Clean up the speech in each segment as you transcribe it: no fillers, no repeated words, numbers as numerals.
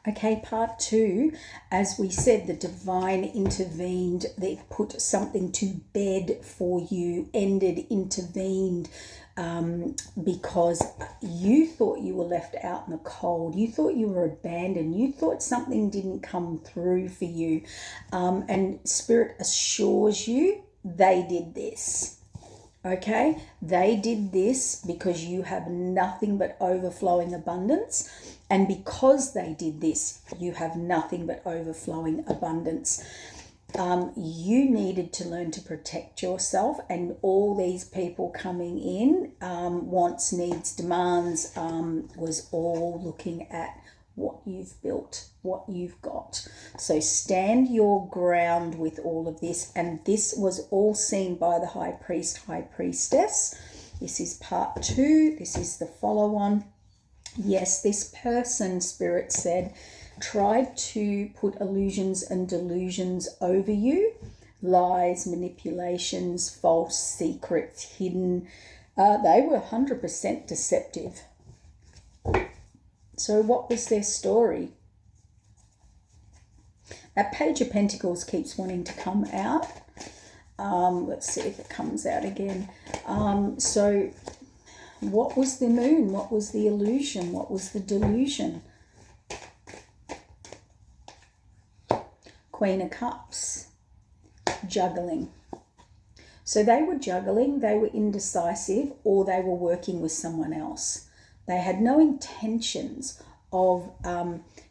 Okay, part 2, as we said, the divine intervened. They put something to bed for you, intervened, because you thought you were left out in the cold. You thought you were abandoned. You thought something didn't come through for you. And Spirit assures you they did this. Okay, they did this because you have nothing but overflowing abundance. And because they did this, you have nothing but overflowing abundance. You needed to learn to protect yourself, and all these people coming in, wants, needs, demands, was all looking at what you've built, what you've got. So stand your ground with all of this. And this was all seen by the high priest, high priestess. This is part 2. This is the follow on. Yes, this person, Spirit said, tried to put illusions and delusions over you. Lies, manipulations, false secrets, hidden. They were 100% deceptive. So what was their story? That Page of Pentacles keeps wanting to come out. Let's see if it comes out again. So what was the moon? What was the illusion? What was the delusion? Queen of Cups. Juggling. So they were juggling, they were indecisive, or they were working with someone else. They had no intentions of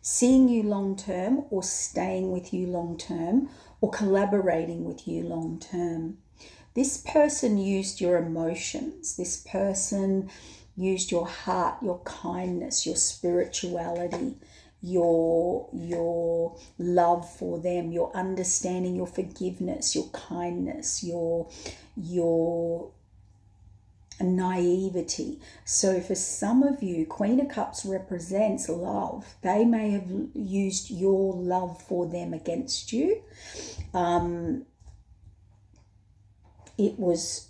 seeing you long term, or staying with you long term, or collaborating with you long term. This person used your emotions. This person used your heart, your kindness, your spirituality, your love for them, your understanding, your forgiveness, your kindness, your naivety. So for some of you, Queen of Cups represents love. They may have used your love for them against you. It was,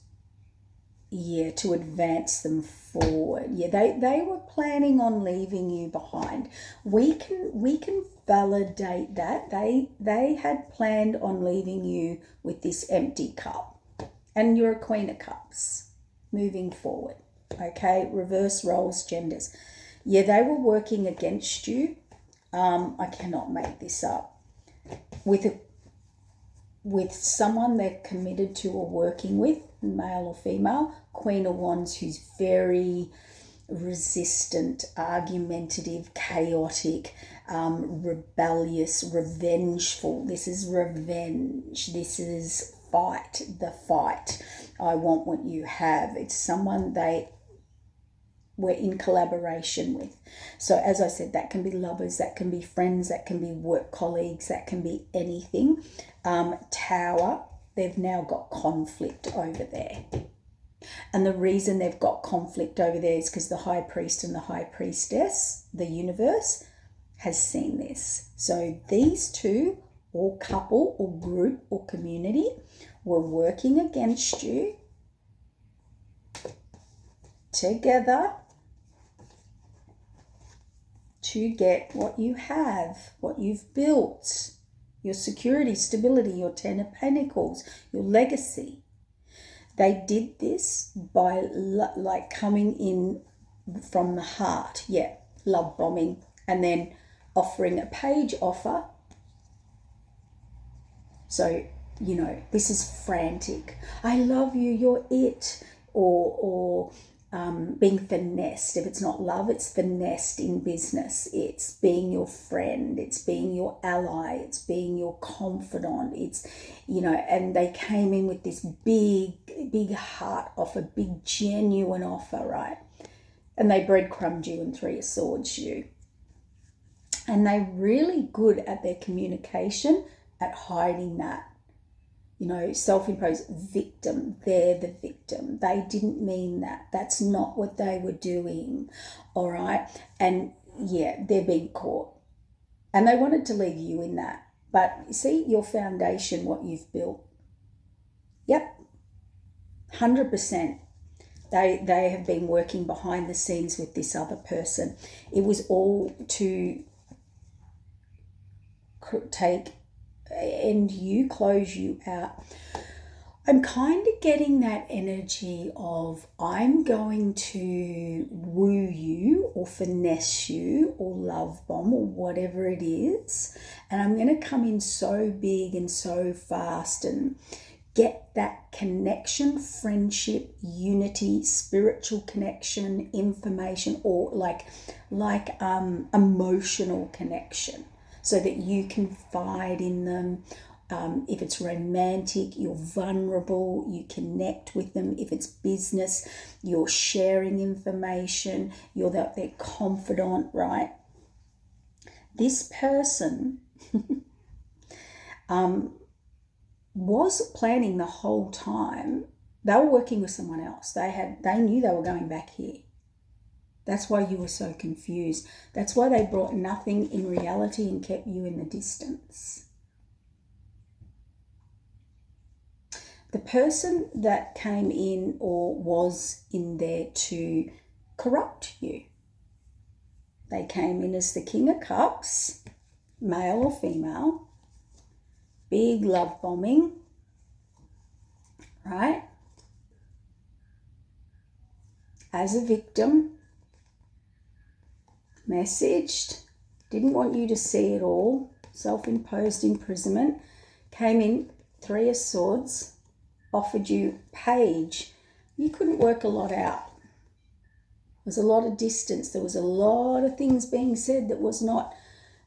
to advance them forward. They were planning on leaving you behind. We can validate that. They had planned on leaving you with this empty cup. And you're a Queen of Cups. Moving forward, okay, reverse roles, genders. They were working against you. I cannot make this up. With someone they're committed to or working with, male or female, Queen of Wands, who's very resistant, argumentative, chaotic, rebellious, revengeful. This is revenge. This is fight, the fight. I want what you have. It's someone they were in collaboration with. So as I said, that can be lovers, that can be friends, that can be work colleagues, that can be anything. Tower, they've now got conflict over there. And the reason they've got conflict over there is because the high priest and the high priestess, the universe, has seen this. So these two, or couple, or group, or community, were working against you together to get what you have, what you've built, your security, stability, your 10 of Pentacles, your legacy. They did this by coming in from the heart, love bombing, and then offering a page offer. So, this is frantic. I love you, you're it. Or being finessed. If it's not love, it's finessed in business. It's being your friend. It's being your ally. It's being your confidant. It's, and they came in with this big heart offer, big genuine offer, right? And they breadcrumbed you and 3 of Swords you. And they're really good at their communication, at hiding that. Self-imposed victim. They're the victim. They didn't mean that. That's not what they were doing. All right. And they're being caught. And they wanted to leave you in that. But see, your foundation, what you've built. 100%. They have been working behind the scenes with this other person. It was all to end you, close you out. I'm kind of getting that energy of I'm going to woo you or finesse you or love bomb or whatever it is. And I'm going to come in so big and so fast and get that connection, friendship, unity, spiritual connection, information, or like emotional connection so that you confide in them. If it's romantic, you're vulnerable, you connect with them. If it's business, you're sharing information, you're their confidant, right? This person was planning the whole time. They were working with someone else. They knew they were going back here. That's why you were so confused. That's why they brought nothing in reality and kept you in the distance. The person that came in or was in there to corrupt you, they came in as the King of Cups, male or female, big love bombing, right? As a victim, messaged, didn't want you to see it all, self-imposed imprisonment, came in, 3 of Swords, offered you Page. You couldn't work a lot out. There was a lot of distance. There was a lot of things being said that was not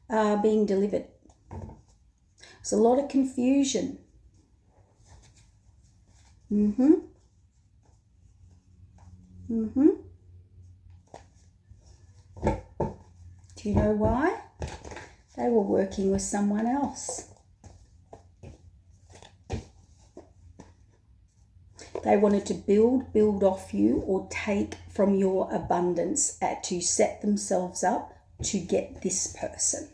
being delivered. There's a lot of confusion. Do you know why? They were working with someone else. They wanted to build off you or take from your abundance to set themselves up to get this person,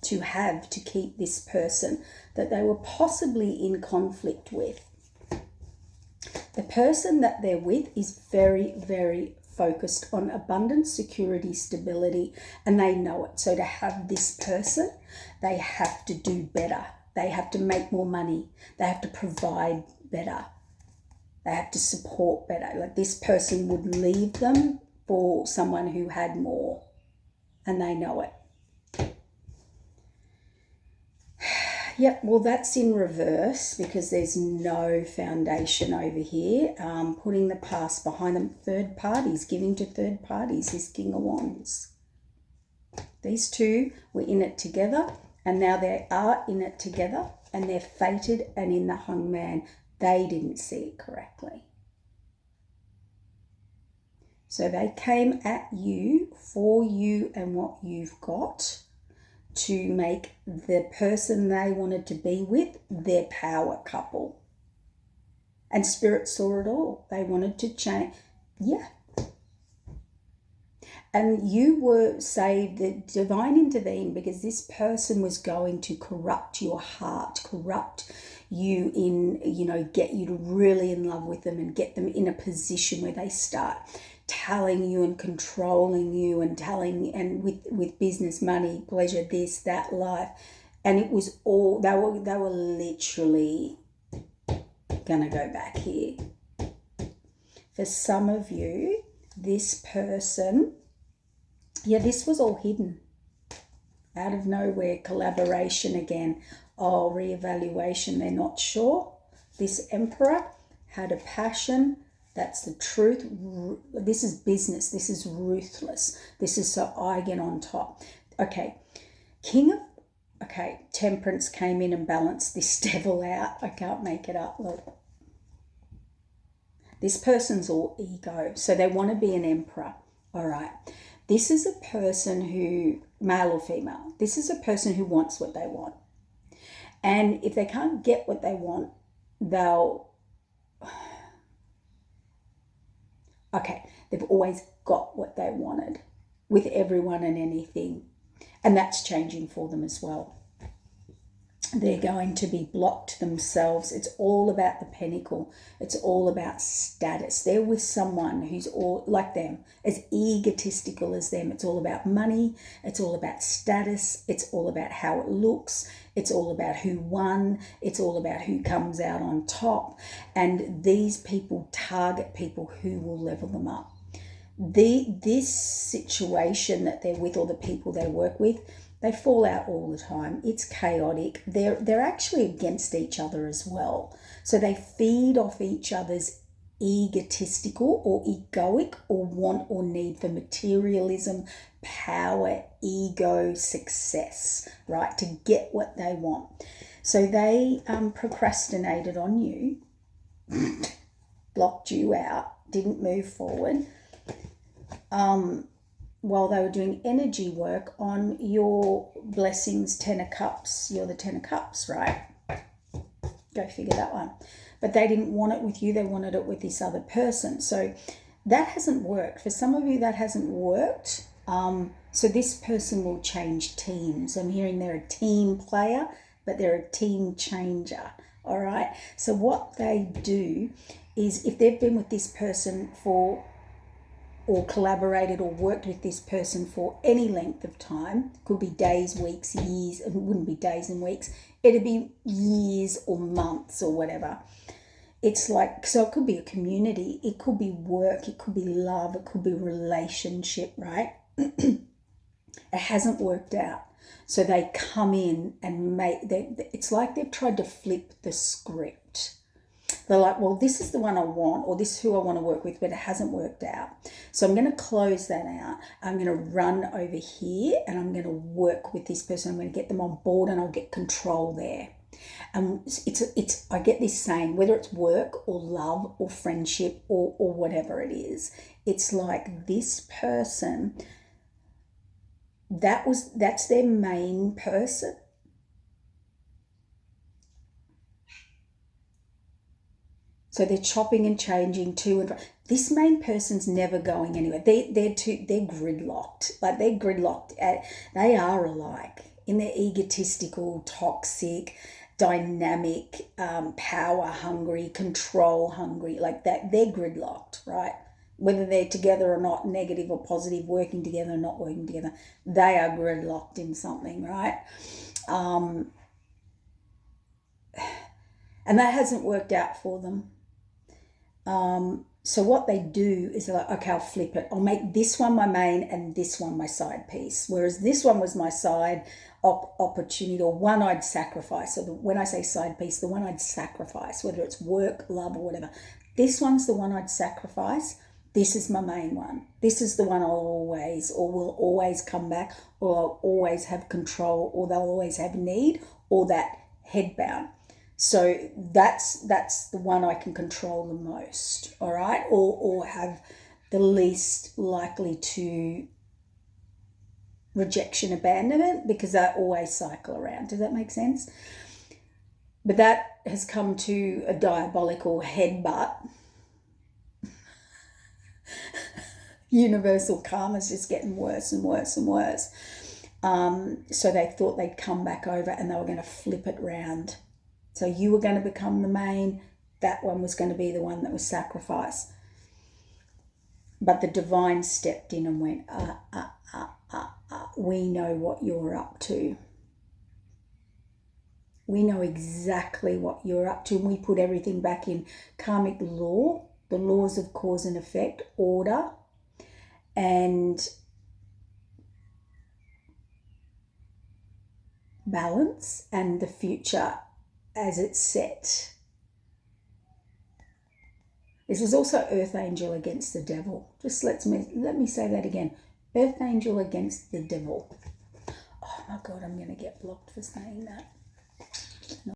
to keep this person that they were possibly in conflict with. The person that they're with is very, very focused on abundance, security, stability, and they know it. So to have this person, they have to do better. They have to make more money. They have to provide better. They have to support better. Like this person would leave them for someone who had more, and they know it. Yep, well, that's in reverse because there's no foundation over here. Putting the past behind them. Third parties, giving to third parties is King of Wands. These two were in it together, and now they are in it together, and they're fated and in the Hangman. They didn't see it correctly. So they came at you, for you and what you've got, to make the person they wanted to be with their power couple. And Spirit saw it all. They wanted to change. Yeah. And you were saved, the divine intervened, because this person was going to corrupt your heart, corrupt you in, get you to really in love with them and get them in a position where they start telling you and controlling you and with business, money, pleasure, this, that, life. And it was all, they were literally gonna go back here. For some of you, this person, this was all hidden. Out of nowhere, collaboration again. Oh, reevaluation, they're not sure. This Emperor had a passion. That's the truth. This is business. This is ruthless. This is so I get on top. Okay, Temperance came in and balanced this devil out. I can't make it up. Look. This person's all ego. So they want to be an emperor. All right. This is a person who, male or female, this is a person who wants what they want. And if they can't get what they want, they've always got what they wanted with everyone and anything. And that's changing for them as well. They're going to be blocked themselves. It's all about the pinnacle. It's all about status. They're with someone who's all like them, as egotistical as them. It's all about money. It's all about status. It's all about how it looks. It's all about who won. It's all about who comes out on top. And these people target people who will level them up. This situation that they're with, or the people they work with, they fall out all the time. It's chaotic. They're actually against each other as well. So they feed off each other's egotistical or egoic or want or need for materialism, power, ego, success, right? To get what they want. So they procrastinated on you, blocked you out, didn't move forward. While they were doing energy work on your blessings, 10 of cups. You're the 10 of cups, right? Go figure that one. But they didn't want it with you. They wanted it with this other person. So that hasn't worked. For some of you, that hasn't worked. So this person will change teams. I'm hearing they're a team player, but they're a team changer. All right. So what they do is, if they've been with this person for, or collaborated or worked with this person for any length of time, could be days, weeks, years, it wouldn't be days and weeks, it'd be years or months or whatever. It's like, so it could be a community, it could be work, it could be love, it could be relationship, right? It hasn't worked out. So they come in and it's like they've tried to flip the script. They're like, well, this is the one I want, or this is who I want to work with, but it hasn't worked out. So I'm going to close that out. I'm going to run over here and I'm going to work with this person. I'm going to get them on board and I'll get control there. And I get this saying, whether it's work or love or friendship or whatever it is, it's like this person, that's their main person. So they're chopping and changing to and fro. This main person's never going anywhere. They're gridlocked. Like they're gridlocked. They are alike in their egotistical, toxic, dynamic, power hungry, control hungry. Like that, they're gridlocked, right? Whether they're together or not, negative or positive, working together or not working together, they are gridlocked in something, right? And that hasn't worked out for them. So what they do is they're like, okay, I'll flip it. I'll make this one my main and this one my side piece. Whereas this one was my side opportunity, or one I'd sacrifice. So when I say side piece, the one I'd sacrifice, whether it's work, love, or whatever. This one's the one I'd sacrifice. This is my main one. This is the one I'll always, or will always come back, or I'll always have control, or they'll always have need, or that head bound. So that's the one I can control the most, all right? Or have the least likely to rejection, abandonment, because they always cycle around. Does that make sense? But that has come to a diabolical headbutt. Universal karma's just getting worse and worse and worse. So they thought they'd come back over and they were going to flip it round. So you were going to become the main, that one was going to be the one that was sacrificed. But the divine stepped in and went, we know what you're up to. We know exactly what you're up to. And we put everything back in karmic law, the laws of cause and effect, order, and balance, and the future as it's set. This is also Earth Angel against the devil. Just let me say that again. Earth Angel against the devil. Oh my God, I'm going to get blocked for saying that.